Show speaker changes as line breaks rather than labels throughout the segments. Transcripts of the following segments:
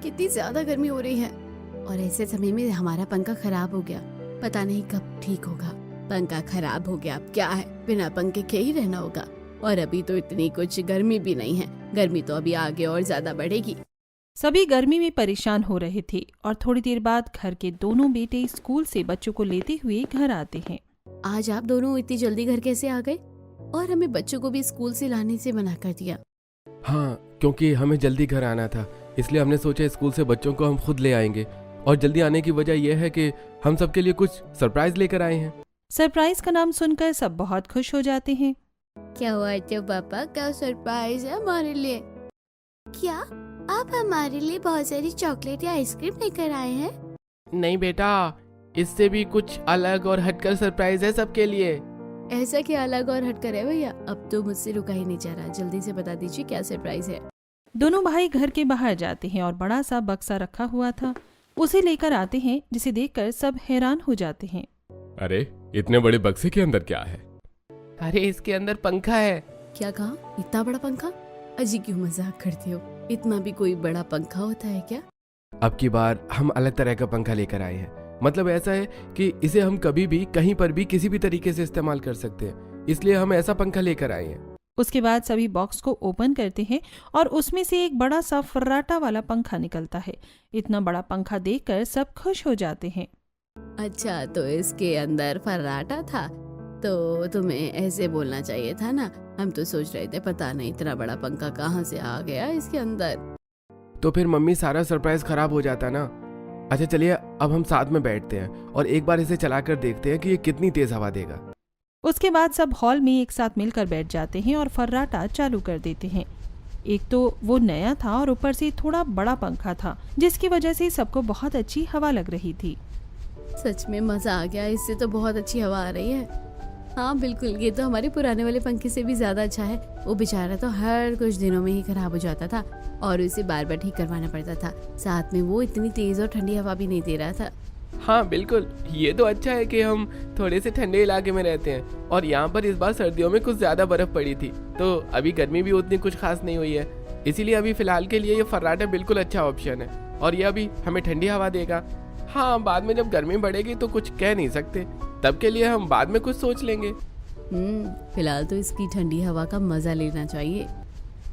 कितनी ज्यादा गर्मी हो रही है और ऐसे समय में हमारा पंखा खराब हो गया। पता नहीं कब ठीक होगा। पंखा खराब हो गया, अब क्या है, बिना पंखे के ही रहना होगा। और अभी तो इतनी कुछ गर्मी भी नहीं है, गर्मी तो अभी आगे और ज्यादा बढ़ेगी।
सभी गर्मी में परेशान हो रहे थे और थोड़ी देर बाद घर के दोनों बेटे स्कूल से बच्चों को लेते हुए घर आते हैं।
आज आप दोनों इतनी जल्दी घर कैसे आ गए? और हमें बच्चों को भी स्कूल से लाने से मना कर दिया।
हाँ, क्योंकि हमें जल्दी घर आना था, इसलिए हमने सोचा स्कूल से बच्चों को हम खुद ले आएंगे। और जल्दी आने की वजह यह है कि हम सबके लिए कुछ सरप्राइज लेकर आए हैं।
सरप्राइज का नाम सुनकर सब बहुत खुश हो जाते हैं।
क्या हुआ तो पापा, क्या सरप्राइज है हमारे लिए? क्या आप हमारे लिए बहुत सारी चॉकलेट या आइसक्रीम लेकर आए हैं?
नहीं बेटा, इससे भी कुछ अलग और हटकर सरप्राइज है सबके लिए।
ऐसा क्या अलग और हटकर है भैया? अब तो मुझसे रुका ही नहीं जा रहा, जल्दी से बता दीजिए क्या सरप्राइज है।
दोनों भाई घर के बाहर जाते हैं और बड़ा सा बक्सा रखा हुआ था उसे लेकर आते हैं, जिसे देखकर सब हैरान हो जाते हैं।
अरे, इतने बड़े बक्से के अंदर क्या है? अरे, इसके अंदर पंखा है।
क्या कहा? इतना बड़ा पंखा? अजी क्यों मजाक करते हो? इतना भी कोई बड़ा पंखा होता है क्या?
अब की बार हम अलग तरह का पंखा लेकर आए हैं। मतलब ऐसा है कि इसे हम कभी भी कहीं पर भी किसी भी तरीके से इस्तेमाल कर सकते हैं, इसलिए हम ऐसा पंखा लेकर आए हैं।
उसके बाद सभी बॉक्स को ओपन करते हैं और उसमें से एक बड़ा सा फर्राटा वाला पंखा निकलता है। इतना बड़ा पंखा देखकर सब खुश हो जाते हैं।
अच्छा, तो इसके अंदर फर्राटा था? तो तुम्हें ऐसे बोलना चाहिए था ना। हम तो सोच रहे थे पता नहीं इतना बड़ा पंखा कहाँ से आ गया इसके अंदर।
तो फिर मम्मी, सारा सरप्राइज खराब हो जाता ना। अच्छा चलिए, अब हम साथ में बैठते हैं और एक बार इसे चलाकर देखते हैं कि ये कितनी तेज हवा देगा।
उसके बाद सब हॉल में एक साथ मिलकर बैठ जाते हैं और फर्राटा चालू कर देते हैं। एक तो वो नया था और ऊपर से थोड़ा बड़ा पंखा था, जिसकी वजह से सबको बहुत अच्छी हवा लग रही थी।
सच में मजा आ गया, इससे तो बहुत अच्छी हवा आ रही है। हाँ बिल्कुल, ये तो हमारे पुराने वाले पंखे से भी ज्यादा अच्छा है। वो बेचारा तो हर कुछ दिनों में ही खराब हो जाता था और उसे बार बार ठीक करवाना पड़ता था। साथ में वो इतनी तेज और ठंडी हवा भी नहीं दे रहा था।
हाँ बिल्कुल, ये तो अच्छा है कि हम थोड़े से ठंडे इलाके में रहते हैं और यहाँ पर इस बार सर्दियों में कुछ ज्यादा बर्फ पड़ी थी, तो अभी गर्मी भी उतनी कुछ खास नहीं हुई है। इसीलिए अभी फिलहाल के लिए ये फर्राटा बिल्कुल अच्छा ऑप्शन है और ये अभी हमें ठंडी हवा देगा। हाँ, बाद में जब गर्मी बढ़ेगी तो कुछ कह नहीं सकते, तब के लिए हम बाद में कुछ सोच लेंगे।
फिलहाल तो इसकी ठंडी हवा का मजा लेना चाहिए।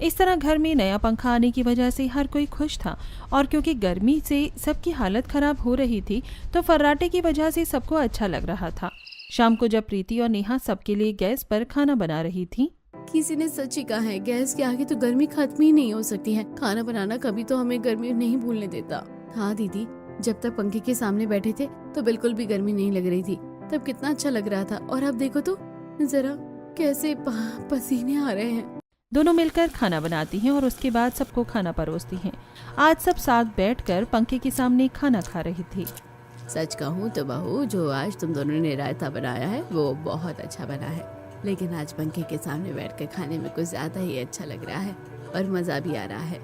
इस तरह घर में नया पंखा आने की वजह से हर कोई खुश था और क्योंकि गर्मी से सबकी हालत खराब हो रही थी तो फर्राटे की वजह से सबको अच्छा लग रहा था। शाम को जब प्रीति और नेहा सबके लिए गैस पर खाना बना रही थी,
किसी ने सच ही कहा है, गैस के आगे तो गर्मी खत्म ही नहीं हो सकती है। खाना बनाना कभी तो हमें गर्मी नहीं भूलने देता। हाँ दीदी, जब तक पंखे के सामने बैठे थे तो बिल्कुल भी गर्मी नहीं लग रही थी, तब कितना अच्छा लग रहा था। और अब देखो तो जरा कैसे पसीने आ रहे हैं।
दोनों मिलकर खाना बनाती हैं और उसके बाद सबको खाना परोसती हैं। आज सब साथ बैठकर पंखे के सामने खाना खा रही थी।
सच कहूँ तो बहू, जो आज तुम दोनों ने रायता बनाया है वो बहुत अच्छा बना है, लेकिन आज पंखे के सामने बैठकर खाने में कुछ ज्यादा ही अच्छा लग रहा है और मजा भी आ रहा है।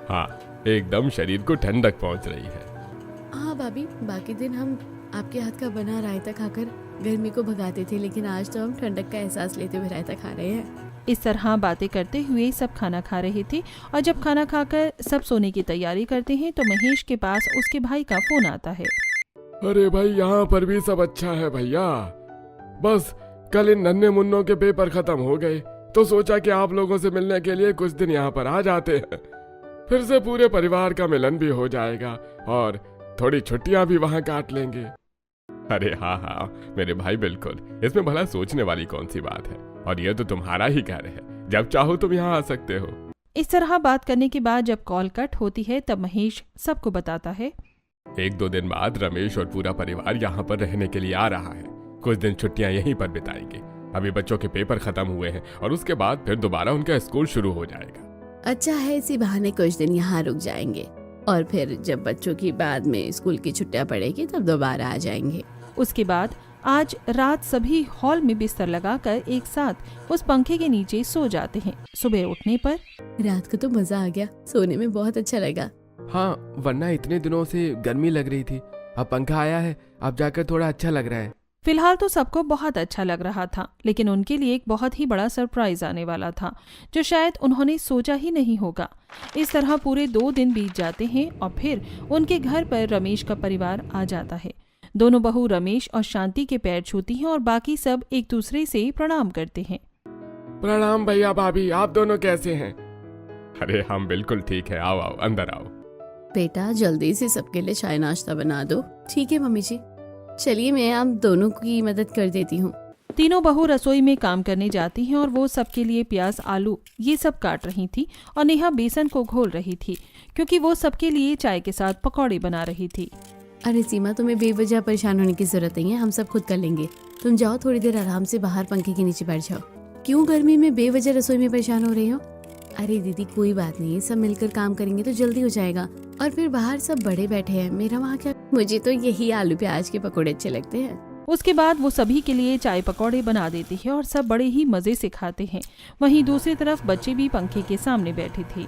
हाँ, एकदम शरीर को ठंडक पहुँच रही है।
हाँ भाभी, बाकी दिन हम आपके हाथ का बना रायता खाकर गर्मी को भगाते थे, लेकिन आज तो हम ठंडक का एहसास लेते हुए रायता खा रहे हैं।
इस तरह बातें करते हुए सब खाना खा रहे थे और जब खाना खाकर सब सोने की तैयारी करते हैं तो महेश के पास उसके भाई का फोन आता है।
अरे भाई, यहाँ पर भी सब अच्छा है भैया। बस कल इन नन्हे मुन्नों के पेपर खत्म हो गए तो सोचा कि आप लोगों से मिलने के लिए कुछ दिन यहाँ पर आ जाते हैं। फिर से पूरे परिवार का मिलन भी हो जाएगा और थोड़ी छुट्टियां भी वहाँ काट लेंगे। अरे हाँ हाँ मेरे भाई, बिल्कुल, इसमें भला सोचने वाली कौन सी बात है। और ये तो तुम्हारा ही घर है, जब चाहो तुम यहाँ आ सकते हो।
इस तरह बात करने के बाद जब कॉल कट होती है तब महेश सबको बताता है,
1-2 दिन बाद रमेश और पूरा परिवार यहाँ पर रहने के लिए आ रहा है। कुछ दिन छुट्टियां यहीं पर बिताएंगे। अभी बच्चों के पेपर खत्म हुए हैं और उसके बाद फिर दोबारा उनका स्कूल शुरू हो जाएगा।
अच्छा है, इसी बहाने कुछ दिन यहाँ रुक जाएंगे और फिर जब बच्चों की बाद में स्कूल की छुट्टियां पड़ेगी तब दोबारा आ जाएंगे।
उसके बाद आज रात सभी हॉल में बिस्तर लगाकर एक साथ उस पंखे के नीचे सो जाते हैं। सुबह उठने पर
रात को तो मजा आ गया, सोने में बहुत अच्छा लगा।
हाँ, वरना इतने दिनों से गर्मी लग रही थी, अब पंखा आया है, अब जाकर थोड़ा अच्छा लग रहा है।
फिलहाल तो सबको बहुत अच्छा लग रहा था, लेकिन उनके लिए एक बहुत ही बड़ा सरप्राइज आने वाला था जो शायद उन्होंने सोचा ही नहीं होगा। इस तरह पूरे 2 दिन बीत जाते हैं और फिर उनके घर पर रमेश का परिवार आ जाता है। दोनों बहू रमेश और शांति के पैर छूती हैं और बाकी सब एक दूसरे से प्रणाम करते हैं।
प्रणाम भैया भाभी, आप दोनों कैसे हैं? अरे हम बिल्कुल ठीक है, आओ आओ अंदर आओ।
बेटा जल्दी से सबके लिए चाय नाश्ता बना दो। ठीक है मम्मी जी, चलिए मैं आप दोनों की मदद कर देती हूँ।
तीनों बहू रसोई में काम करने जाती हैं और वो सबके लिए प्याज, आलू ये सब काट रही थी और नेहा बेसन को घोल रही थी क्योंकि वो सबके लिए चाय के साथ पकौड़े बना रही थी।
अरे सीमा, तुम्हें बेवजह परेशान होने की जरूरत नहीं है, हम सब खुद कर लेंगे। तुम जाओ थोड़ी देर आराम से बाहर पंखे के नीचे बैठ जाओ। क्यों गर्मी में बेवजह रसोई में परेशान हो रही हो? अरे दीदी कोई बात नहीं, सब मिलकर काम करेंगे तो जल्दी हो जाएगा। और फिर बाहर सब बड़े बैठे हैं, मेरा वहाँ क्या। मुझे तो यही आलू प्याज के पकौड़े अच्छे लगते हैं।
उसके बाद वो सभी के लिए चाय पकौड़े बना देती है और सब बड़े ही मजे से खाते हैं। वहीं दूसरी तरफ बच्चे भी पंखे के सामने बैठे थे।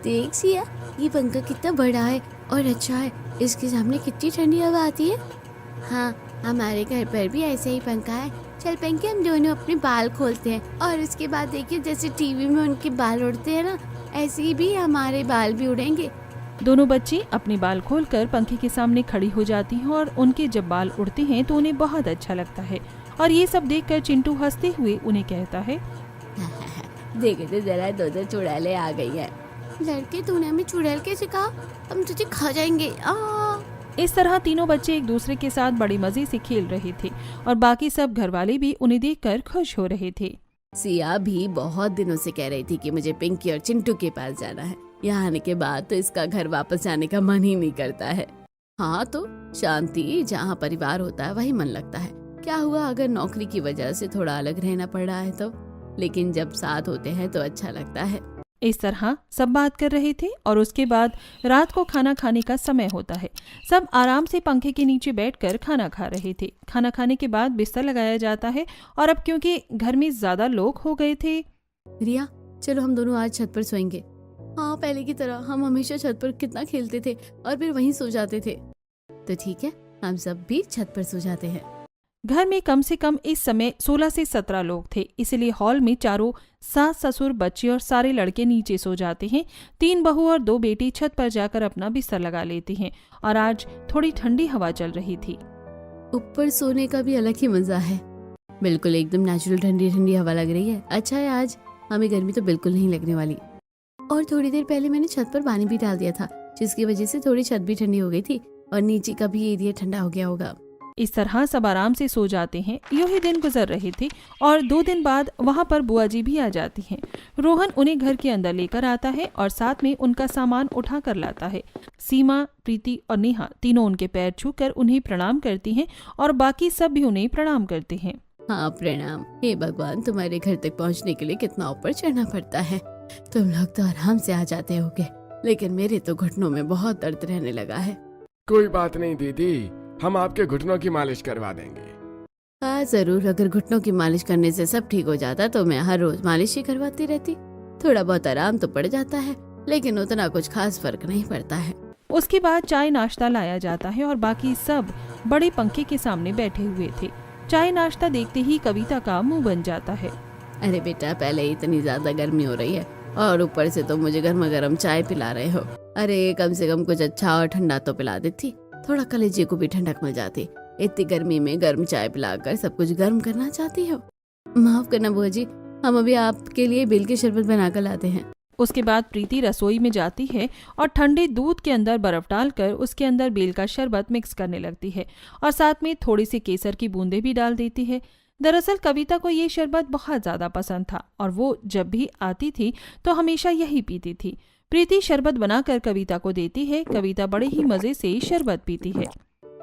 देख सिया, ये पंखा कितना बड़ा है और अच्छा है, इसके सामने कितनी ठंडी हवा आती है। हाँ, हमारे घर पर भी ऐसा ही पंखा है। चल पंखे, हम दोनों अपने बाल खोलते हैं और उसके बाद देखिए जैसे टीवी में उनके बाल उड़ते हैं ना, ऐसे ही भी हमारे बाल भी उड़ेंगे।
दोनों बच्ची अपने बाल खोलकर पंखे के सामने खड़ी हो जाती हैं और उनके जब बाल उड़ते हैं तो उन्हें बहुत अच्छा लगता है। और ये सब देखकर चिंटू हंसते हुए उन्हें कहता है,
देखे तो जरा दो चुड़ैलें आ गई है। लड़के, तूने हमें चुड़ैल कैसे कहा? हम तुझे खा जाएंगे।
इस तरह तीनों बच्चे एक दूसरे के साथ बड़े मजे से खेल रहे थे और बाकी सब घर वाले भी उन्हें देखकर खुश हो रहे थे।
सिया भी बहुत दिनों से कह रही थी कि मुझे पिंकी और चिंटू के पास जाना है। यहाँ आने के बाद तो इसका घर वापस जाने का मन ही नहीं करता है। हाँ तो शांति, जहाँ परिवार होता है वही मन लगता है। क्या हुआ अगर नौकरी की वजह से थोड़ा अलग रहना पड़ रहा है तो, लेकिन जब साथ होते हैं तो अच्छा लगता है।
इस तरह सब बात कर रहे थे और उसके बाद रात को खाना खाने का समय होता है। सब आराम से पंखे के नीचे बैठकर खाना खा रहे थे। खाना खाने के बाद बिस्तर लगाया जाता है और अब क्योंकि घर में ज्यादा लोग हो गए थे।
रिया, चलो हम दोनों आज छत पर सोएंगे। हाँ, पहले की तरह हम हमेशा छत पर कितना खेलते थे और फिर वहीं सो जाते थे। तो ठीक है, हम सब भी छत पर सो जाते हैं।
घर में कम से कम इस समय 16 से 17 लोग थे, इसलिए हॉल में चारों सास, ससुर, बच्चे और सारे लड़के नीचे सो जाते हैं। 3 बहू और 2 बेटी छत पर जाकर अपना बिस्तर लगा लेती हैं और आज थोड़ी ठंडी हवा चल रही थी।
ऊपर सोने का भी अलग ही मजा है। बिल्कुल एकदम नेचुरल ठंडी ठंडी हवा लग रही है। अच्छा है, आज हमें गर्मी तो बिल्कुल नहीं लगने वाली। और थोड़ी देर पहले मैंने छत पर पानी भी डाल दिया था, जिसकी वजह से थोड़ी छत भी ठंडी हो गई थी और नीचे का भी एरिया ठंडा हो गया होगा।
इस तरह सब आराम से सो जाते हैं। यूं ही दिन गुजर रहे थे और 2 दिन बाद वहां पर बुआ जी भी आ जाती हैं। रोहन उन्हें घर के अंदर लेकर आता है और साथ में उनका सामान उठा कर लाता है। सीमा, प्रीति और नेहा तीनों उनके पैर छूकर उन्हें प्रणाम करती हैं और बाकी सब भी उन्हें प्रणाम करते हैं।
हाँ प्रणाम। हे भगवान, तुम्हारे घर तक पहुँचने के लिए कितना ऊपर चढ़ना पड़ता है। तुम लोग तो आराम से आ जाते होगे, लेकिन मेरे तो घुटनों में बहुत दर्द रहने लगा है।
कोई बात नहीं दीदी, हम आपके घुटनों की मालिश करवा देंगे।
हाँ जरूर, अगर घुटनों की मालिश करने से सब ठीक हो जाता तो मैं हर रोज मालिश ही करवाती रहती। थोड़ा बहुत आराम तो पड़ जाता है, लेकिन उतना कुछ खास फर्क नहीं पड़ता है।
उसके बाद चाय नाश्ता लाया जाता है और बाकी सब बड़े पंखे के सामने बैठे हुए थे। चाय नाश्ता देखते ही कविता का मुंह बन जाता है।
अरे बेटा, पहले ही इतनी ज्यादा गर्मी हो रही है और ऊपर से तो मुझे गर्मा गर्म चाय पिला रहे हो। अरे कम से कम कुछ अच्छा और ठंडा तो पिला देती, थोड़ा कलेजे को भी ठंडक मिल जाती। इतनी गर्मी में गर्म चाय पिलाकर सब कुछ गर्म करना चाहती हो। माफ करना बुआ जी, हम अभी आपके लिए बेल के शरबत बनाकर लाते हैं।
उसके बाद प्रीति रसोई में जाती है और ठंडे दूध के अंदर बर्फ डालकर उसके अंदर बेल का शरबत मिक्स करने लगती है और साथ में थोड़ी सी केसर की बूंदें भी डाल देती है। दरअसल कविता को ये शरबत बहुत ज्यादा पसंद था और वो जब भी आती थी तो हमेशा यही पीती थी। प्रीति शरबत बनाकर कविता को देती है। कविता बड़े ही मजे से शरबत पीती है।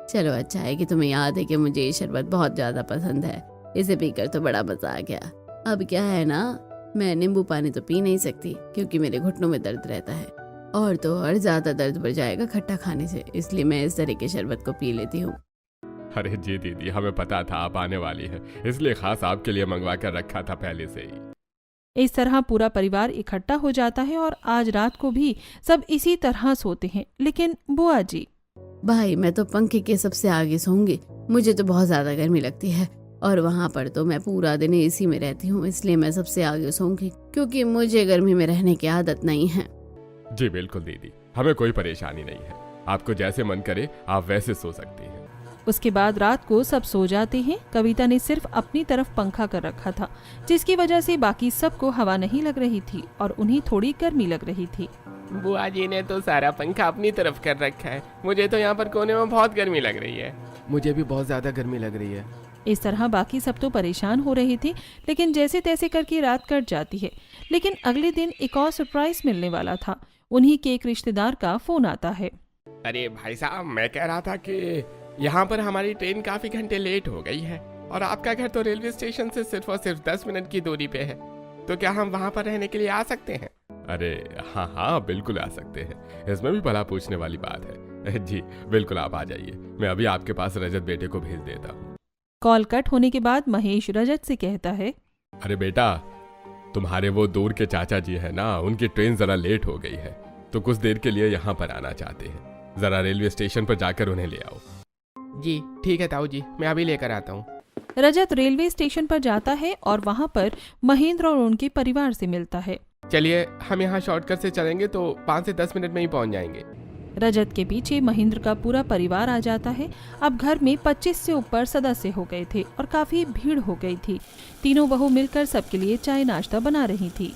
चलो अच्छा है कि तुम्हें याद है कि मुझे ये शरबत बहुत ज्यादा पसंद है। इसे पीकर तो बड़ा मजा आ गया। अब क्या है ना, मैं नींबू पानी तो पी नहीं सकती क्योंकि मेरे घुटनों में दर्द रहता है, और तो और ज्यादा दर्द बढ़ जाएगा खट्टा खाने से, इसलिए मैं इस तरह के शरबत को पी लेती हूँ।
अरे जी दीदी, हमें पता था आप आने वाली है, इसलिए खास आपके लिए मंगवा कर रखा था पहले से ही।
इस तरह पूरा परिवार इकट्ठा हो जाता है और आज रात को भी सब इसी तरह सोते हैं। लेकिन बुआ जी,
भाई मैं तो पंखे के सबसे आगे सोऊंगी, मुझे तो बहुत ज्यादा गर्मी लगती है और वहाँ पर तो मैं पूरा दिन एसी में रहती हूँ, इसलिए मैं सबसे आगे सोऊंगी क्योंकि मुझे गर्मी में रहने की आदत नहीं है।
जी बिल्कुल दीदी, हमें कोई परेशानी नहीं है। आपको जैसे मन करे आप वैसे सो सकती हैं।
उसके बाद रात को सब सो जाते हैं। कविता ने सिर्फ अपनी तरफ पंखा कर रखा था, जिसकी वजह से बाकी सबको हवा नहीं लग रही थी और उन्हें थोड़ी गर्मी लग रही थी।
बुआ जी ने तो सारा पंखा अपनी तरफ कर रखा है, मुझे तो यहाँ पर कोने में बहुत गर्मी लग रही है।
मुझे भी बहुत ज्यादा गर्मी लग रही है।
इस तरह बाकी सब तो परेशान हो रहे थे, लेकिन जैसे तैसे करके रात कट जाती है। लेकिन अगले दिन एक और सरप्राइज मिलने वाला था। उन्हीं के एक रिश्तेदार का फोन आता है।
अरे भाई साहब, मैं कह रहा था कि यहाँ पर हमारी ट्रेन काफी घंटे लेट हो गई है और आपका घर तो रेलवे स्टेशन से सिर्फ और सिर्फ 10 मिनट की दूरी पे है, तो क्या हम वहाँ पर रहने के लिए आ सकते हैं?
अरे हाँ हाँ बिल्कुल आ सकते हैं, इसमें भी भला पूछने वाली बात है। जी बिल्कुल आप आ जाइए, मैं अभी आपके पास रजत बेटे को भेज देता हूँ।
कॉल कट होने के बाद महेश रजत से कहता है,
अरे बेटा, तुम्हारे वो दूर के चाचा जी है ना, उनकी ट्रेन जरा लेट हो गई है तो कुछ देर के लिए यहाँ पर आना चाहते हैं। जरा रेलवे स्टेशन पर जाकर उन्हें ले आओ।
जी ठीक है ताऊ जी, मैं अभी लेकर आता हूँ।
रजत रेलवे स्टेशन पर जाता है और वहाँ पर महेंद्र और उनके परिवार से मिलता है।
चलिए हम यहाँ शॉर्टकट से चलेंगे तो 5 से 10 मिनट में ही पहुँच जाएंगे।
रजत के पीछे महेंद्र का पूरा परिवार आ जाता है। अब घर में 25 से ऊपर सदस्य हो गए थे और काफी भीड़ हो गई थी। तीनों बहू मिलकर सबके लिए चाय नाश्ता बना रही थी।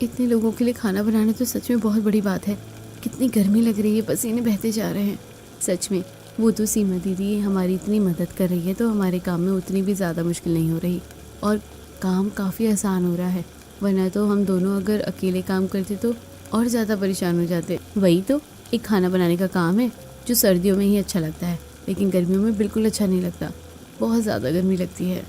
इतने लोगों के लिए खाना बनाना तो सच में बहुत बड़ी बात है। कितनी गर्मी लग रही है, पसीने बहते जा रहे हैं। सच में वो तो सीमा दीदी हमारी इतनी मदद कर रही है तो हमारे काम में उतनी भी ज़्यादा मुश्किल नहीं हो रही और काम काफ़ी आसान हो रहा है। वरना तो हम दोनों अगर अकेले काम करते तो और ज़्यादा परेशान हो जाते। वही तो एक खाना बनाने का काम है जो सर्दियों में ही अच्छा लगता है, लेकिन गर्मियों में बिल्कुल अच्छा नहीं लगता, बहुत ज़्यादा गर्मी लगती है।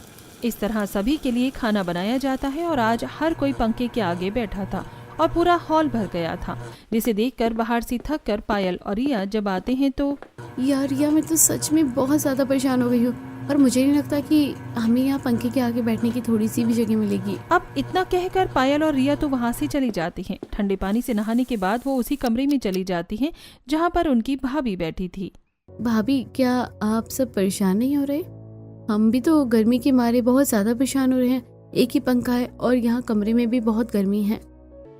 इस तरह सभी के लिए खाना बनाया जाता है और आज हर कोई पंखे के आगे बैठा था और पूरा हॉल भर गया था, जिसे देखकर बाहर से थक कर पायल और रिया जब आते हैं तो
यार रिया, मैं तो सच में बहुत ज़्यादा परेशान हो गई हूँ और मुझे नहीं लगता कि हमें यहाँ पंखे के आगे बैठने की थोड़ी सी भी जगह मिलेगी।
अब इतना कहकर पायल और रिया तो वहाँ से चली जाती हैं। ठंडे पानी से नहाने के बाद वो उसी कमरे में चली जाती हैं जहाँ पर उनकी भाभी बैठी थी।
भाभी, क्या आप सब परेशान नहीं हो रहे? हम भी तो गर्मी के मारे बहुत ज्यादा परेशान हो रहे हैं। एक ही पंखा है और यहाँ कमरे में भी बहुत गर्मी है।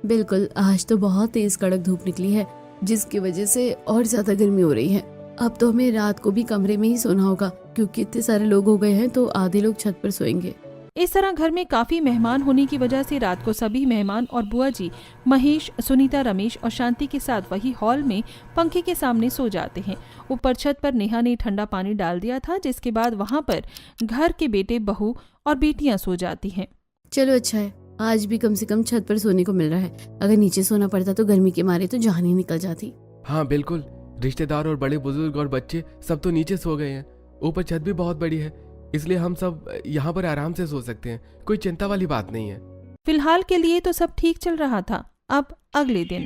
बिल्कुल, आज तो बहुत तेज कड़क धूप निकली है जिसकी वजह से और ज्यादा गर्मी हो रही है। अब तो हमें रात को भी कमरे में ही सोना होगा क्योंकि इतने सारे लोग हो गए हैं तो आधे लोग छत पर सोएंगे।
इस तरह घर में काफी मेहमान होने की वजह से रात को सभी मेहमान और बुआ जी महेश, सुनीता, रमेश और शांति के साथ वही हॉल में पंखे के सामने सो जाते हैं। ऊपर छत पर नेहा ने ठंडा पानी डाल दिया था, जिसके बाद वहाँ पर घर के बेटे, बहू और बेटियां सो जाती हैं।
चलो अच्छा है, आज भी कम से कम छत पर सोने को मिल रहा है। अगर नीचे सोना पड़ता तो गर्मी के मारे तो जान ही निकल जाती।
हाँ बिल्कुल, रिश्तेदार और बड़े बुजुर्ग और बच्चे सब तो नीचे सो गए हैं। ऊपर छत भी बहुत बड़ी है, इसलिए हम सब यहाँ पर आराम से सो सकते हैं। कोई चिंता वाली बात नहीं है।
फिलहाल के लिए तो सब ठीक चल रहा था। अब अगले दिन,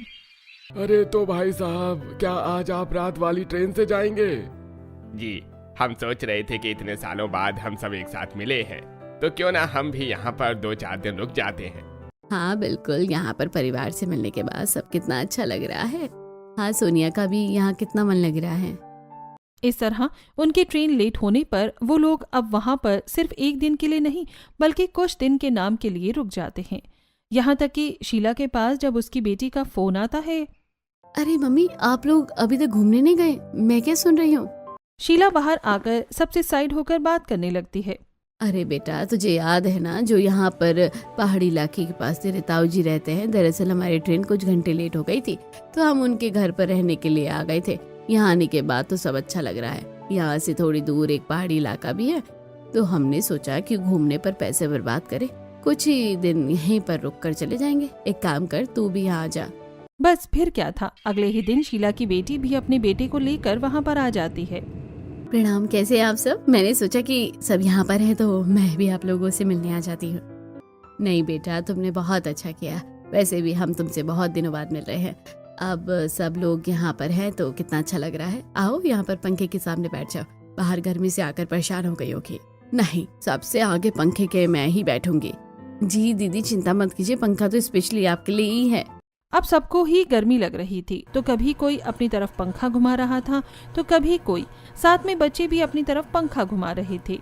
अरे तो भाई साहब, क्या आज आप रात वाली ट्रेन से जाएंगे?
जी, हम सोच रहे थे कि इतने सालों बाद हम सब एक साथ मिले हैं तो क्यों ना हम भी यहाँ पर 2-4 दिन रुक जाते हैं।
हाँ बिल्कुल, यहाँ पर परिवार से मिलने के बाद सब कितना अच्छा लग रहा है। हाँ, सोनिया का भी यहाँ कितना मन लग रहा है।
इस तरह उनकी ट्रेन लेट होने पर वो लोग अब वहाँ पर सिर्फ एक दिन के लिए नहीं बल्कि कुछ दिन के नाम के लिए रुक जाते हैं। यहाँ तक कि शीला के पास जब उसकी बेटी का फोन आता है,
अरे मम्मी, आप लोग अभी तक घूमने नहीं गए? मैं क्या सुन रही हूँ?
शीला बाहर आकर सबसे साइड होकर बात करने लगती है।
अरे बेटा, तुझे याद है ना जो यहाँ पर पहाड़ी इलाके के पास तेरे ताऊ जी रहते हैं? दरअसल हमारी ट्रेन कुछ घंटे लेट हो गई थी तो हम उनके घर पर रहने के लिए आ गए थे। यहाँ आने के बाद तो सब अच्छा लग रहा है। यहाँ से थोड़ी दूर एक पहाड़ी इलाका भी है तो हमने सोचा कि घूमने पर पैसे बर्बाद करें, कुछ ही दिन यहीं पर रुक कर चले जाएंगे। एक काम कर, तू भी यहाँ आ जा।
बस फिर क्या था, अगले ही दिन शीला की बेटी भी अपने बेटे को लेकर वहाँ पर आ जाती है।
प्रणाम, कैसे हैं आप सब? मैंने सोचा कि सब यहाँ पर हैं तो मैं भी आप लोगों से मिलने आ जाती हूँ। नहीं बेटा, तुमने बहुत अच्छा किया। वैसे भी हम तुमसे बहुत दिनों बाद मिल रहे हैं। अब सब लोग यहाँ पर हैं तो कितना अच्छा लग रहा है। आओ यहाँ पर पंखे के सामने बैठ जाओ। बाहर गर्मी से आकर परेशान हो गई होगी। नहीं, सबसे आगे पंखे के मैं ही बैठूंगी। जी दीदी, चिंता मत कीजिए, पंखा तो स्पेशली आपके लिए ही है।
अब सबको ही गर्मी लग रही थी, तो कभी कोई अपनी तरफ पंखा घुमा रहा था तो कभी कोई, साथ में बच्चे भी अपनी तरफ पंखा घुमा रहे थे।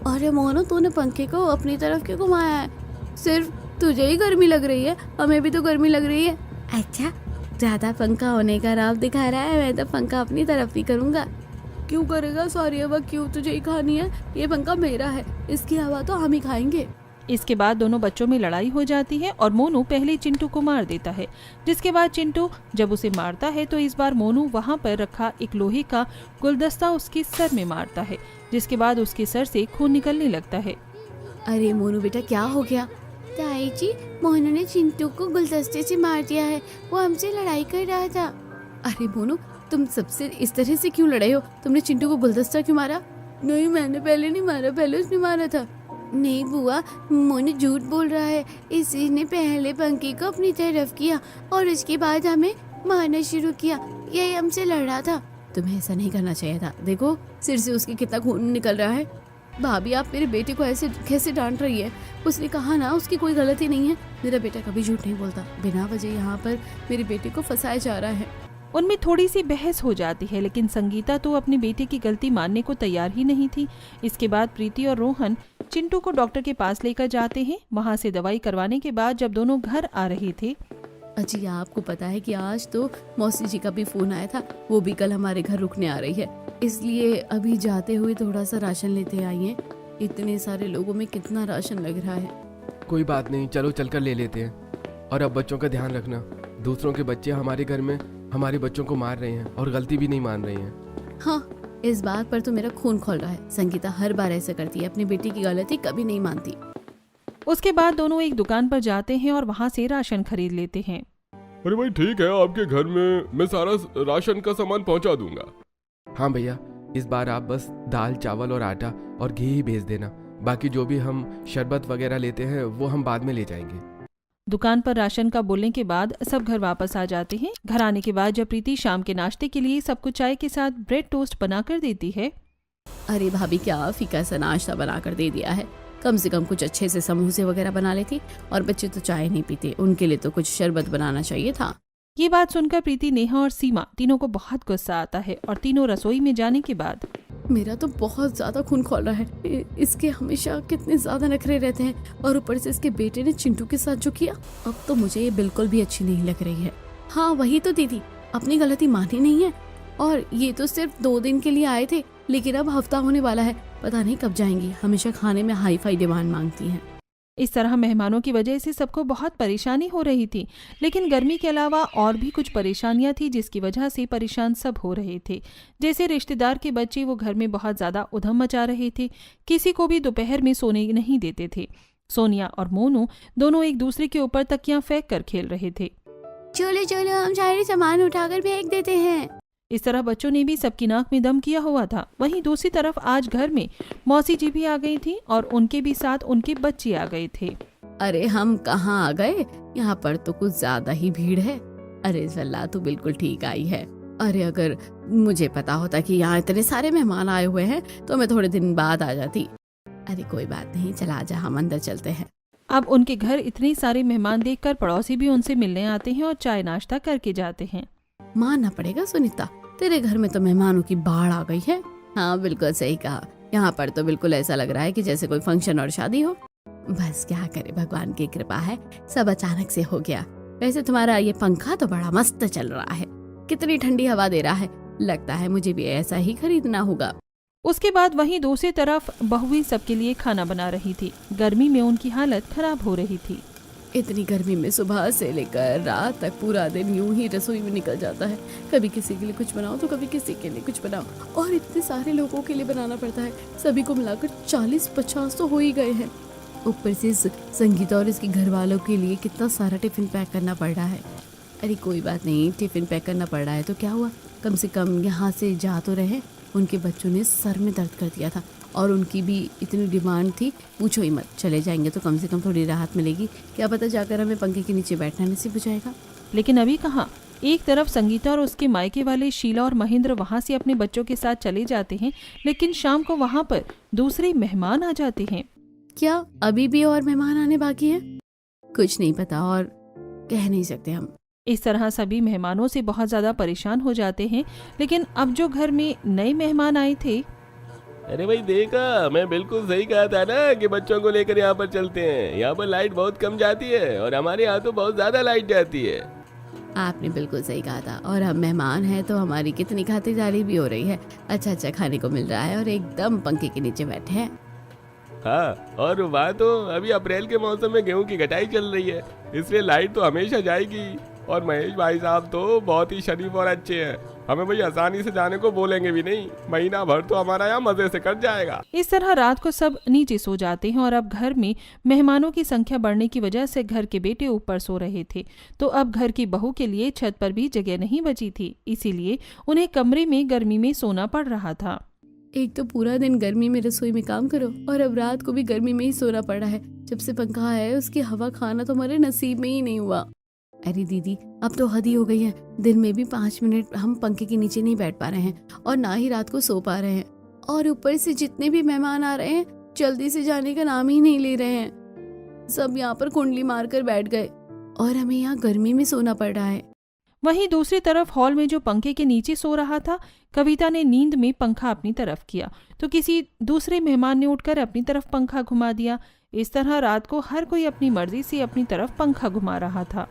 अरे मोनू, तूने पंखे को अपनी तरफ क्यों घुमाया है? सिर्फ तुझे ही गर्मी लग रही है, हमें भी तो गर्मी लग रही है। अच्छा, ज्यादा पंखा होने का राव दिखा रहा है। मैं तो पंखा अपनी तरफ ही करूँगा। क्यों करेगा? सारी हवा क्यों तुझे ही खानी है? ये पंखा मेरा है, इसकी हवा तो हम ही खाएंगे।
इसके बाद दोनों बच्चों में लड़ाई हो जाती है और मोनू पहले चिंटू को मार देता है, जिसके बाद चिंटू जब उसे मारता है तो इस बार मोनू वहाँ पर रखा एक लोहे का गुलदस्ता उसके सर में मारता है, जिसके बाद उसके सर से खून निकलने लगता है।
अरे मोनू बेटा, क्या हो गया? ताई जी, मोनू ने चिंटू को गुलदस्ते से मार दिया है। वो हमसे लड़ाई कर रहा था। अरे मोनू, तुम सबसे इस तरह से क्यों लड़े हो? तुमने चिंटू को गुलदस्ता क्यों मारा? नहीं, मैंने पहले नहीं मारा, पहले उसने मारा था। नहीं बुआ, मोनू झूठ बोल रहा है। इसी ने पहले पंखे को अपनी तरफ किया और उसके बाद हमें मारना शुरू किया। यही हमसे लड़ रहा था। तुम्हें ऐसा नहीं करना चाहिए था। देखो सिर से उसके कितना खून निकल रहा है। भाभी, आप मेरे बेटे को ऐसे कैसे डांट रही है? उसने कहा ना, उसकी कोई गलती नहीं है। मेरा बेटा कभी झूठ नहीं बोलता। बिना वजह यहाँ पर मेरे बेटे को फंसाया जा रहा है।
उनमें थोड़ी सी बहस हो जाती है, लेकिन संगीता तो अपने बेटे की गलती मानने को तैयार ही नहीं थी। इसके बाद प्रीति और रोहन चिंटू को डॉक्टर के पास लेकर जाते हैं। वहाँ से दवाई करवाने के बाद जब दोनों घर आ रहे थे,
अजी, आपको पता है कि आज तो मौसी जी का भी फोन आया था। वो भी कल हमारे घर रुकने आ रही है, इसलिए अभी जाते हुए थोड़ा सा राशन लेते आइए। इतने सारे लोगों में कितना राशन लग रहा है।
कोई बात नहीं, चलो चलकर ले लेते हैं। और अब बच्चों का ध्यान रखना। दूसरों के बच्चे हमारे घर में हमारे बच्चों को मार रहे हैं और गलती भी नहीं मान रहे हैं।
हाँ, इस बात पर तो मेरा खून खोल रहा है। संगीता हर बार ऐसा करती है, अपनी बेटी की गलती कभी नहीं मानती।
उसके बाद दोनों एक दुकान पर जाते हैं और वहाँ से राशन खरीद लेते हैं।
अरे भाई ठीक है, आपके घर में मैं सारा राशन का सामान पहुंचा दूंगा।
हाँ भैया, इस बार आप बस दाल, चावल और आटा और घी ही भेज देना। बाकी जो भी हम शरबत वगैरह लेते हैं वो हम बाद में ले जाएंगे।
दुकान पर राशन का बोलने के बाद सब घर वापस आ जाते हैं। घर आने के बाद जब प्रीति शाम के नाश्ते के लिए सबको चाय के साथ ब्रेड टोस्ट बनाकर देती है।
अरे भाभी, क्या फीका सा नाश्ता बनाकर दे दिया है। कम से कम कुछ अच्छे से समोसे वगैरह बना लेती। और बच्चे तो चाय नहीं पीते, उनके लिए तो कुछ शरबत बनाना चाहिए था।
ये बात सुनकर प्रीति, नेहा और सीमा तीनों को बहुत गुस्सा आता है और तीनों रसोई में जाने के बाद,
मेरा तो बहुत ज्यादा खून खोल रहा है। इसके हमेशा कितने ज्यादा नखरे रहते हैं, और ऊपर से इसके बेटे ने चिंटू के साथ जो किया, अब तो मुझे ये बिल्कुल भी अच्छी नहीं लग रही है। हाँ वही तो दीदी, अपनी गलती मानी नहीं है। और ये तो सिर्फ 2 दिन के लिए आए थे, लेकिन अब हफ्ता होने वाला है। पता नहीं कब जाएंगी। हमेशा खाने में हाई फाई डिमांड मांगती हैं।
इस तरह मेहमानों की वजह से सबको बहुत परेशानी हो रही थी, लेकिन गर्मी के अलावा और भी कुछ परेशानियां थी जिसकी वजह से परेशान सब हो रहे थे। जैसे रिश्तेदार के बच्चे वो घर में बहुत ज़्यादा उधम मचा रहे थे, किसी को भी दोपहर में सोने नहीं देते थे। सोनिया और मोनू दोनों एक दूसरे के ऊपर तकियां फेंक कर खेल रहे थे।
चलो चलो, हम सारे सामान उठाकर फेंक देते हैं।
इस तरह बच्चों ने भी सबकी नाक में दम किया हुआ था। वहीं दूसरी तरफ आज घर में मौसी जी भी आ गई थी और उनके भी साथ उनके बच्चे आ गए थे।
अरे हम कहाँ आ गए, यहाँ पर तो कुछ ज्यादा ही भीड़ है। अरे सल्ला, तू बिल्कुल ठीक आई है। अरे अगर मुझे पता होता कि यहाँ इतने सारे मेहमान आए हुए हैं तो मैं थोड़े दिन बाद आ जाती। अरे कोई बात नहीं, चला आजा, हम अंदर चलते हैं।
अब उनके घर इतने सारे मेहमान देखकर पड़ोसी भी उनसे मिलने आते हैं और चाय नाश्ता करके जाते हैं।
मानना पड़ेगा सुनीता, तेरे घर में तो मेहमानों की बाढ़ आ गई है। हाँ बिल्कुल सही कहा, यहाँ पर तो बिल्कुल ऐसा लग रहा है कि जैसे कोई फंक्शन और शादी हो। बस क्या करे, भगवान की कृपा है, सब अचानक से हो गया। वैसे तुम्हारा ये पंखा तो बड़ा मस्त चल रहा है, कितनी ठंडी हवा दे रहा है। लगता है मुझे भी ऐसा ही खरीदना होगा।
उसके बाद वहीं दूसरी तरफ बहुएं सबके लिए खाना बना रही थी। गर्मी में उनकी हालत खराब हो रही थी।
इतनी गर्मी में सुबह से लेकर रात तक पूरा दिन यूं ही रसोई में निकल जाता है। कभी किसी के लिए कुछ बनाओ तो कभी किसी के लिए कुछ बनाओ, और इतने सारे लोगों के लिए बनाना पड़ता है। सभी को मिलाकर 40-50 तो हो ही गए हैं। ऊपर से संगीता और इसके घर वालों के लिए कितना सारा टिफिन पैक करना पड़ रहा है। अरे कोई बात नहीं, टिफिन पैक करना पड़ रहा है तो क्या हुआ, कम से कम यहाँ से जा तो रहे। उनके बच्चों ने सर में दर्द कर दिया था और उनकी भी इतनी डिमांड थी, पूछो ही मत। चले जाएंगे तो कम से कम थोड़ी राहत मिलेगी। क्या पता जाकर हमें पंखे के नीचे बैठना नसीब हो जाएगा।
लेकिन अभी कहाँ। एक तरफ संगीता और उसके मायके वाले शीला और महेंद्र वहाँ से अपने बच्चों के साथ चले जाते हैं, लेकिन शाम को वहाँ पर दूसरे मेहमान आ जाते हैं।
क्या अभी भी और मेहमान आने बाकी है? कुछ नहीं पता और कह नहीं सकते हम।
इस तरह सभी मेहमानों से बहुत ज़्यादा परेशान हो जाते हैं। लेकिन अब जो घर में नए मेहमान आए थे,
अरे भाई देखा, मैं बिल्कुल सही कहा था ना कि बच्चों को लेकर यहाँ पर चलते हैं। यहाँ पर लाइट बहुत कम जाती है और हमारे यहाँ तो बहुत ज्यादा लाइट जाती है।
आपने बिल्कुल सही कहा था। और हम मेहमान हैं तो हमारी कितनी खातिरदारी भी हो रही है। अच्छा अच्छा खाने को मिल रहा है और एकदम पंखे के नीचे बैठे हैं।
हाँ, और वहाँ तो अभी अप्रैल के मौसम में गेहूं की कटाई चल रही है, इसलिए लाइट तो हमेशा जाएगी। और महेश भाई साहब तो बहुत ही शरीफ और अच्छे हैं, हमें भाई आसानी से जाने को बोलेंगे भी नहीं। महीना भर तो हमारा यहाँ मजे से कट जाएगा।
इस तरह रात को सब नीचे सो जाते हैं। और अब घर में मेहमानों की संख्या बढ़ने की वजह से घर के बेटे ऊपर सो रहे थे, तो अब घर की बहू के लिए छत पर भी जगह नहीं बची थी, इसीलिए उन्हें कमरे में गर्मी में सोना पड़ रहा था।
एक तो पूरा दिन गर्मी में रसोई में काम करो और अब रात को भी गर्मी में ही सोना पड़ा है। जब से पंखा आया है उसकी हवा खाना तो हमारे नसीब में ही नहीं हुआ। अरे दीदी अब तो हद ही हो गई है। दिन में भी 5 मिनट हम पंखे के नीचे नहीं बैठ पा रहे हैं और ना ही रात को सो पा रहे हैं। और ऊपर से जितने भी मेहमान आ रहे हैं जल्दी से जाने का नाम ही नहीं ले रहे हैं। सब यहाँ पर कुंडली मारकर बैठ गए और हमें यहाँ गर्मी में सोना पड़ रहा है।
वहीं दूसरी तरफ हॉल में जो पंखे के नीचे सो रहा था, कविता ने नींद में पंखा अपनी तरफ किया तो किसी दूसरे मेहमान ने उठकर अपनी तरफ पंखा घुमा दिया। इस तरह रात को हर कोई अपनी मर्जी से अपनी तरफ पंखा घुमा रहा था।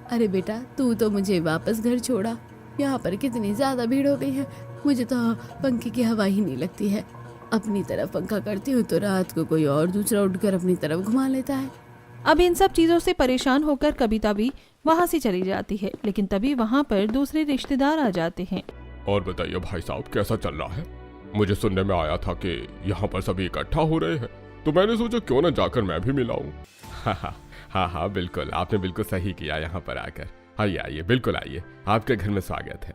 अरे बेटा तू तो मुझे वापस घर छोड़ा। यहाँ पर कितनी ज्यादा भीड़ हो गई है, मुझे तो पंखे की हवा ही नहीं लगती है। अपनी तरफ पंखा करती हूँ तो रात को कोई और दूसरा उठकर अपनी तरफ घुमा लेता है।
अब इन सब चीजों से परेशान होकर कविता भी वहाँ से चली जाती है, लेकिन तभी वहाँ पर दूसरे रिश्तेदार आ जाते हैं।
और बताइए भाई साहब कैसा चल रहा है? मुझे सुनने में आया था कि यहाँ पर सभी इकट्ठा हो रहे हैं, तो मैंने सोचा क्यों ना जाकर मैं भी मिलाऊं।
हाँ बिल्कुल, आपने बिल्कुल सही किया यहाँ पर आकर। आइए आइए, बिल्कुल आइए, आपके घर में स्वागत है।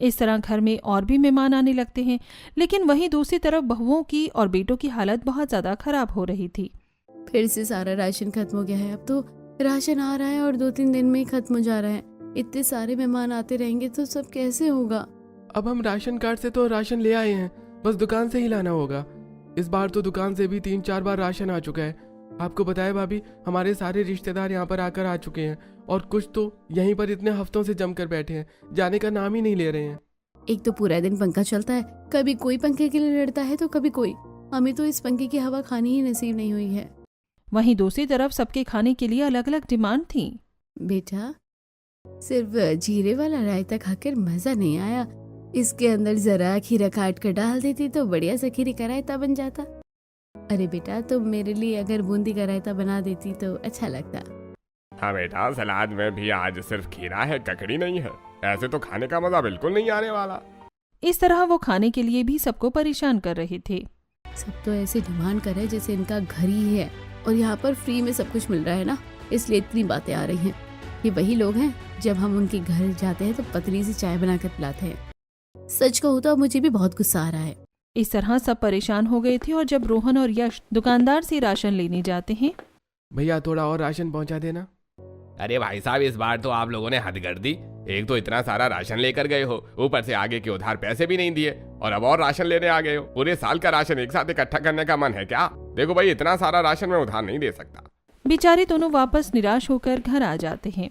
इस तरह घर में और भी मेहमान आने लगते हैं, लेकिन वहीं दूसरी तरफ बहुओं की और बेटों की हालत बहुत ज्यादा खराब हो रही थी।
फिर से सारा राशन खत्म हो गया है। अब तो राशन आ रहा है और 2-3 दिन में ही खत्म हो जा रहा है। इतने सारे मेहमान आते रहेंगे तो सब कैसे होगा?
अब हम राशन कार्ड से तो राशन ले आए हैं, बस दुकान से ही लाना होगा। इस बार तो दुकान से भी 3-4 बार राशन आ चुका है। आपको बताया भाभी, हमारे सारे रिश्तेदार यहाँ पर आकर आ चुके हैं और कुछ तो यहीं पर इतने हफ्तों से जमकर बैठे हैं, जाने का नाम ही नहीं ले रहे हैं।
एक तो पूरा दिन पंखा चलता है, कभी कोई पंखे के लिए लड़ता है तो कभी कोई। हमें तो इस पंखे की हवा खानी ही नसीब नहीं हुई है।
वहीं दूसरी तरफ सबके खाने के लिए अलग अलग डिमांड थी।
बेटा सिर्फ जीरे वाला रायता खाकर मजा नहीं आया, इसके अंदर जरा खीरा काट कर डाल देती तो बढ़िया सा खीरे का रायता बन जाता। अरे बेटा तुम मेरे लिए अगर बूंदी का रायता बना देती तो अच्छा लगता।
हाँ बेटा, सलाद में भी आज सिर्फ खीरा है, ककड़ी नहीं है। ऐसे तो खाने का मजा बिल्कुल नहीं आने वाला।
इस तरह वो खाने के लिए भी सबको परेशान कर रहे थे।
सब तो ऐसे डिमांड कर रहे हैं जैसे इनका घर ही है और यहाँ पर फ्री में सब कुछ मिल रहा है ना, इसलिए इतनी बातें आ रही हैं। ये वही लोग हैं जब हम उनके घर जाते हैं तो पतली सी चाय बनाकर पिलाते हैं। सच कहूँ तो मुझे भी बहुत गुस्सा आ रहा है।
इस तरह सब परेशान हो गए थे और जब रोहन और यश दुकानदार से राशन लेने जाते हैं,
भैया थोड़ा और राशन पहुंचा देना।
अरे भाई साहब, इस बार तो आप लोगों ने हद कर दी। एक तो इतना सारा राशन लेकर गए हो, ऊपर से आगे के उधार पैसे भी नहीं दिए और अब और राशन लेने आ गए हो। पूरे साल का राशन एक साथ इकट्ठा करने का मन है क्या? देखो भाई, इतना सारा राशन मैं उधार नहीं दे सकता।
बेचारे दोनों वापस निराश होकर घर आ जाते हैं।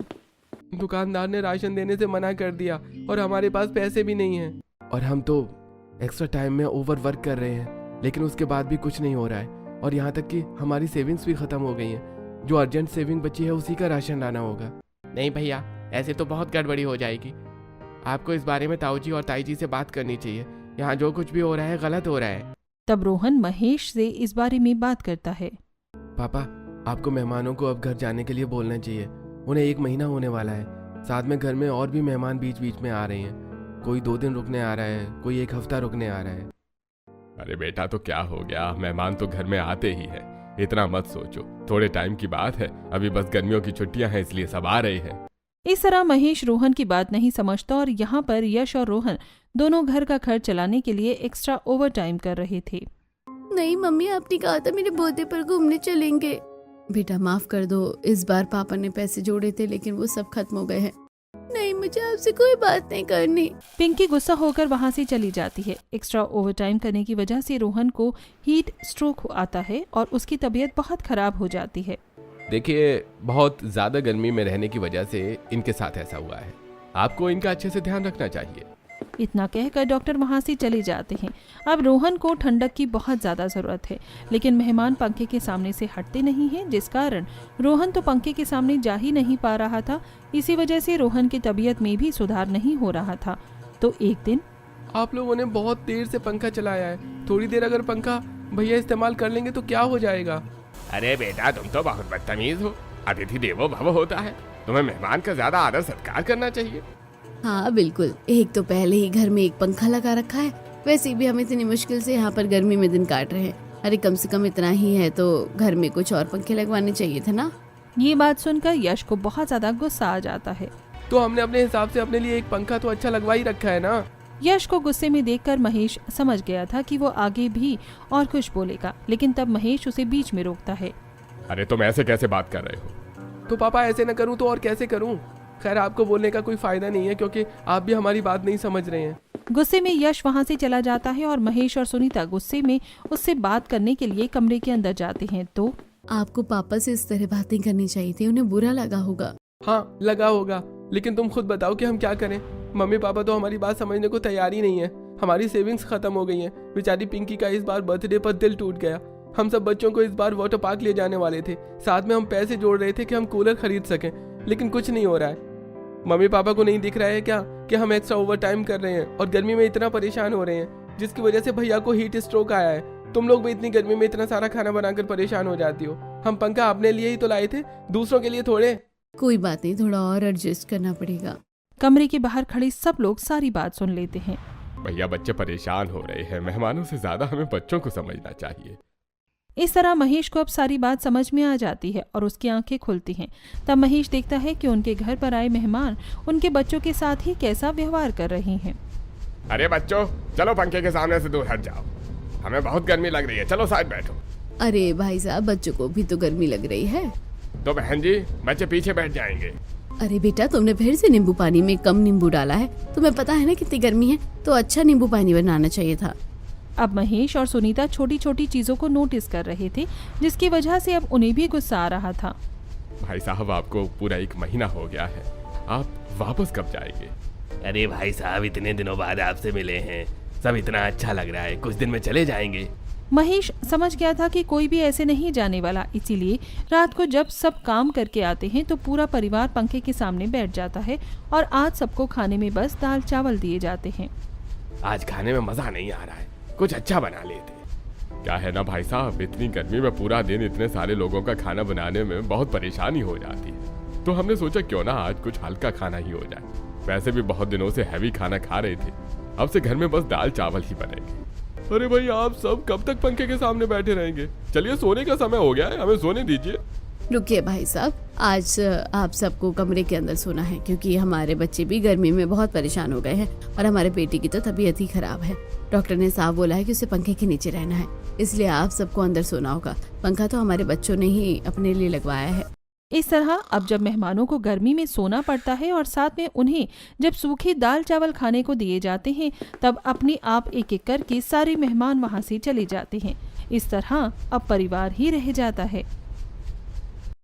दुकानदार ने राशन देने से मना कर दिया और हमारे पास पैसे भी नहीं हैं। और हम तो एक्स्ट्रा टाइम में ओवर वर्क कर रहे हैं, लेकिन उसके बाद भी कुछ नहीं हो रहा है। और यहाँ तक कि हमारी सेविंग्स भी खत्म हो गई हैं। जो अर्जेंट सेविंग बची है उसी का राशन लाना होगा। नहीं भैया, ऐसे तो बहुत गड़बड़ी हो जाएगी। आपको इस बारे में ताऊ जी और ताई जी से बात करनी चाहिए। यहाँ जो कुछ भी हो रहा है गलत हो रहा है।
तब रोहन महेश से इस बारे में बात करता है।
पापा, आपको मेहमानों को अब घर जाने के लिए बोलना चाहिए। उन्हें 1 महीना होने वाला है। साथ में घर में और भी मेहमान बीच बीच में आ रहे हैं। कोई 2 दिन रुकने आ रहा है, कोई 1 हफ्ता रुकने आ रहा है।
अरे बेटा तो क्या हो गया, मेहमान तो घर में आते ही है, इतना मत सोचो। थोड़े टाइम की बात है, अभी बस गर्मियों की छुट्टियां हैं इसलिए सब आ रहे हैं।
इस तरह महेश रोहन की बात नहीं समझता और यहाँ पर यश और रोहन दोनों घर का खर्च चलाने के लिए एक्स्ट्रा ओवर टाइम कर रहे थे।
नहीं मम्मी, आपने कहा था मेरे बर्थडे पर घूमने चलेंगे। बेटा माफ कर दो, इस बार पापा ने पैसे जोड़े थे लेकिन वो सब खत्म हो गए हैं। नहीं, मुझे आपसे कोई बात नहीं करनी।
पिंकी गुस्सा होकर वहाँ से चली जाती है। एक्स्ट्रा ओवर टाइम करने की वजह से रोहन को हीट स्ट्रोक आता है और उसकी तबीयत बहुत खराब हो जाती है।
देखिए, बहुत ज़्यादा गर्मी में रहने की वजह से इनके साथ ऐसा हुआ है। आपको इनका अच्छे से ध्यान रखना चाहिए।
इतना कहकर डॉक्टर वहां से चले जाते हैं। अब रोहन को ठंडक की बहुत ज़्यादा ज़रूरत है, लेकिन मेहमान पंखे के सामने से हटते नहीं हैं, जिस कारण रोहन तो पंखे के सामने जा ही नहीं पा रहा था। इसी वजह से रोहन की तबीयत में भी सुधार नहीं हो रहा था। तो एक दिन
आप लोगों ने बहुत देर से पंखा चलाया है, थोड़ी देर अगर पंखा भैया इस्तेमाल कर लेंगे तो क्या हो जाएगा?
अरे बेटा, तुम तो बहुत बदतमीज हो। अतिथि देवो भव होता है, तुम्हें मेहमान का ज्यादा आदर सत्कार करना चाहिए।
हाँ बिल्कुल, एक तो पहले ही घर में एक पंखा लगा रखा है, वैसे भी हम इतनी मुश्किल से यहाँ पर गर्मी में दिन काट रहे हैं। अरे कम से कम इतना ही है तो घर में कुछ और पंखे लगवाने चाहिए थे ना।
ये बात सुनकर यश को बहुत ज्यादा गुस्सा आ जाता है।
तो हमने अपने हिसाब से अपने लिए एक पंखा तो अच्छा लगवा ही रखा है ना।
यश को गुस्से में देखकर महेश समझ गया था कि वो आगे भी और कुछ बोलेगा, लेकिन तब महेश उसे बीच में रोकता है।
अरे तुम ऐसे कैसे बात कर रहे हो?
तो पापा ऐसे न करूं तो और कैसे करूं? खैर, आपको बोलने का कोई फायदा नहीं है क्योंकि आप भी हमारी बात नहीं समझ रहे हैं।
गुस्से में यश वहां से चला जाता है और महेश और सुनीता गुस्से में उससे बात करने के लिए कमरे के अंदर जाते हैं। तो
आपको पापा से इस तरह बातें करनी चाहिए थी, उन्हें बुरा लगा होगा।
हाँ, लगा होगा, लेकिन तुम खुद बताओ कि हम क्या करें। मम्मी पापा तो हमारी बात समझने को तैयार ही नहीं है। हमारी सेविंग्स खत्म हो गई हैं। बेचारी पिंकी का इस बार बर्थडे पर दिल टूट गया। हम सब बच्चों को इस बार वाटर पार्क ले जाने वाले थे, साथ में हम पैसे जोड़ रहे थे कि हम कूलर खरीद सकें, लेकिन कुछ नहीं हो रहा है। मम्मी पापा को नहीं दिख रहा है क्या कि हम एक्स्ट्रा ओवर टाइम कर रहे हैं और गर्मी में इतना परेशान हो रहे हैं, जिसकी वजह से भैया को हीट स्ट्रोक आया है। तुम लोग भी इतनी गर्मी में इतना सारा खाना बनाकर परेशान हो जाती हो। हम पंखा अपने लिए ही तो लाए थे, दूसरों के लिए थोड़े।
कोई बात नहीं, थोड़ा और एडजस्ट करना पड़ेगा।
कमरे के बाहर खड़े सब लोग सारी बात सुन लेते हैं।
भैया बच्चे परेशान हो रहे हैं, मेहमानों से ज्यादा हमें बच्चों को समझना चाहिए।
इस तरह महेश को अब सारी बात समझ में आ जाती है और उसकी आंखें खुलती हैं। तब महेश देखता है कि उनके घर पर आए मेहमान उनके बच्चों के साथ ही कैसा व्यवहार कर रहे हैं।
अरे बच्चों, चलो पंखे के सामने से दूर हट जाओ, हमें बहुत गर्मी लग रही है, चलो साइड बैठो।
अरे भाई साहब, बच्चों को भी तो गर्मी लग रही है।
तो बहन जी, बच्चे पीछे बैठ जाएंगे।
अरे बेटा, तुमने फिर से नींबू पानी में कम नींबू डाला है। तुम्हें पता है ना कितनी गर्मी है, तो अच्छा नींबू पानी बनाना चाहिए था।
अब महेश और सुनीता छोटी छोटी चीजों को नोटिस कर रहे थे, जिसकी वजह से अब उन्हें भी गुस्सा आ रहा था।
भाई साहब, आपको पूरा 1 महीना हो गया है, आप वापस कब जाएंगे?
अरे भाई साहब, इतने दिनों बाद आपसे मिले हैं, सब इतना अच्छा लग रहा है, कुछ दिन में चले जाएंगे।
महेश समझ गया था कि कोई भी ऐसे नहीं जाने वाला, इसीलिए रात को जब सब काम करके आते हैं तो पूरा परिवार पंखे के सामने बैठ जाता है और आज सबको खाने में बस दाल चावल दिए जाते हैं।
आज खाने में मजा नहीं आ रहा है, कुछ अच्छा बना लेते। क्या है ना भाई साहब, इतनी गर्मी में पूरा दिन इतने सारे लोगों का खाना बनाने में बहुत परेशानी हो जाती है, तो हमने सोचा क्यों ना आज कुछ हल्का खाना ही हो जाए। वैसे भी बहुत दिनों से हैवी खाना खा रहे थे, अब से घर में बस दाल चावल ही बनेंगे। अरे भाई, आप सब कब तक पंखे के सामने बैठे रहेंगे? चलिए, सोने का समय हो गया है, हमें सोने दीजिए।
रुकिए भाई साहब, आज आप सबको कमरे के अंदर सोना है, क्योंकि हमारे बच्चे भी गर्मी में बहुत परेशान हो गए हैं और हमारे बेटी की तो तबीयत ही खराब है। डॉक्टर ने साफ बोला है कि उसे पंखे के नीचे रहना है, इसलिए आप सबको अंदर सोना होगा। पंखा तो हमारे बच्चों ने ही अपने लिए लगवाया है।
इस तरह अब जब मेहमानों को गर्मी में सोना पड़ता है और साथ में उन्हें जब सूखी दाल चावल खाने को दिए जाते हैं, तब अपने आप एक एक करके सारे मेहमान वहां से चले जाते हैं। इस तरह अब परिवार ही रह जाता है।